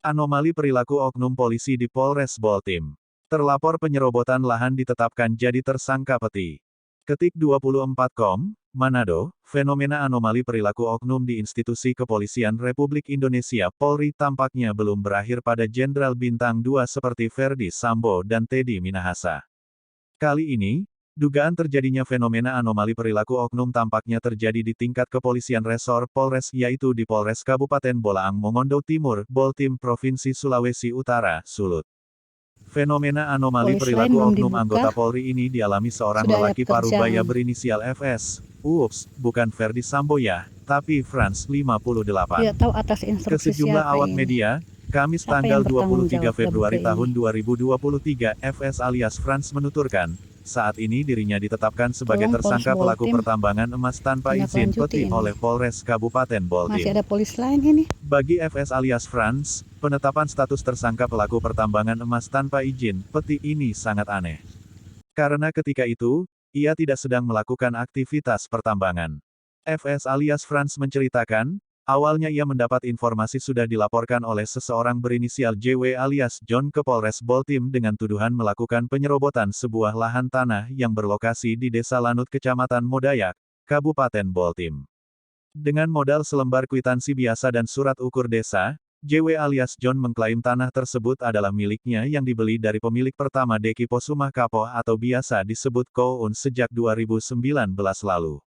Anomali perilaku oknum polisi di Polres Boltim. Terlapor penyerobotan lahan ditetapkan jadi tersangka Peti. Ketik 24com, Manado, fenomena anomali perilaku oknum di institusi kepolisian Republik Indonesia Polri tampaknya belum berakhir pada Jenderal Bintang 2 seperti Verdi Sambo dan Teddy Minahasa. Kali ini, dugaan terjadinya fenomena anomali perilaku oknum tampaknya terjadi di tingkat kepolisian resor Polres yaitu di Polres Kabupaten Bolaang Mongondo Timur, Boltim Provinsi Sulawesi Utara, Sulut. Fenomena anomali Polis lain perilaku belum oknum anggota dibuka. Polri ini dialami seorang Sudah ada lelaki parubaya pekerjaan. berinisial FS. Ups, bukan Verdi Sambo ya, tapi Frans 58. Tidak tahu atas Ke instruksi sejumlah siapa awak ini. media, Kamis Siapa tanggal yang bertanggung 23 jawab Februari buka tahun ini? 2023, FS alias Frans menuturkan, saat ini dirinya ditetapkan sebagai Tolong Polres tersangka pelaku Boltim pertambangan emas tanpa tindak izin lanjuti Peti ini. oleh Polres Kabupaten Masih Boltim. ada polis lain ini. Bagi FS alias Frans, penetapan status tersangka pelaku pertambangan emas tanpa izin Peti ini sangat aneh. Karena ketika itu, ia tidak sedang melakukan aktivitas pertambangan. FS alias Frans menceritakan, awalnya ia mendapat informasi sudah dilaporkan oleh seseorang berinisial JW alias John ke Polres Boltim dengan tuduhan melakukan penyerobotan sebuah lahan tanah yang berlokasi di Desa Lanut Kecamatan Modayak, Kabupaten Boltim. Dengan modal selembar kwitansi biasa dan surat ukur desa, JW alias John mengklaim tanah tersebut adalah miliknya yang dibeli dari pemilik pertama Deki Posumah Kapoh atau biasa disebut Koun sejak 2019 lalu.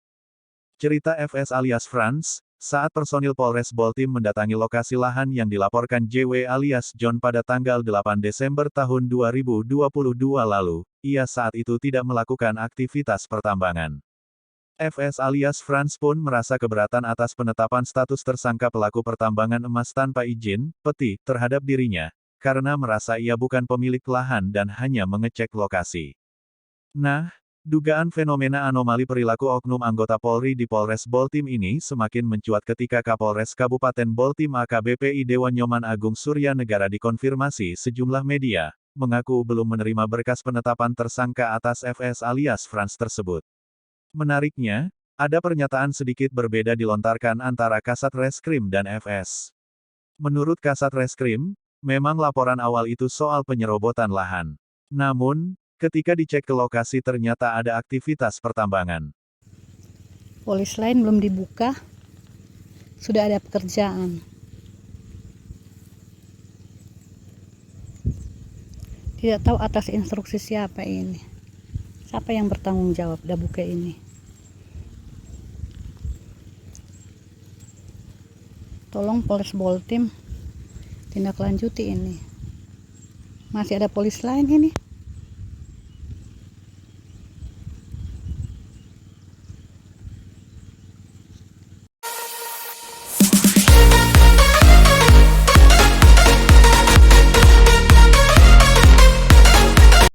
Cerita FS alias Frans, saat personil Polres Boltim mendatangi lokasi lahan yang dilaporkan JW alias John pada tanggal 8 Desember tahun 2022 lalu, ia saat itu tidak melakukan aktivitas pertambangan. FS alias Frans pun merasa keberatan atas penetapan status tersangka pelaku pertambangan emas tanpa izin, Peti, terhadap dirinya, karena merasa ia bukan pemilik lahan dan hanya mengecek lokasi. Nah, dugaan fenomena anomali perilaku oknum anggota Polri di Polres Boltim ini semakin mencuat ketika Kapolres Kabupaten Boltim AKBP Idewan Nyoman Agung Surya Negara dikonfirmasi sejumlah media, mengaku belum menerima berkas penetapan tersangka atas FS alias Frans tersebut. Menariknya, ada pernyataan sedikit berbeda dilontarkan antara Kasat Reskrim dan FS. Menurut Kasat Reskrim, memang laporan awal itu soal penyerobotan lahan. Namun, ketika dicek ke lokasi ternyata ada aktivitas pertambangan. Polis lain belum dibuka. Sudah ada pekerjaan. Tidak tahu atas instruksi siapa ini. Siapa yang bertanggung jawab udah buka ini. Tolong Polres Boltim tindak lanjuti ini. Masih ada polis lain ini.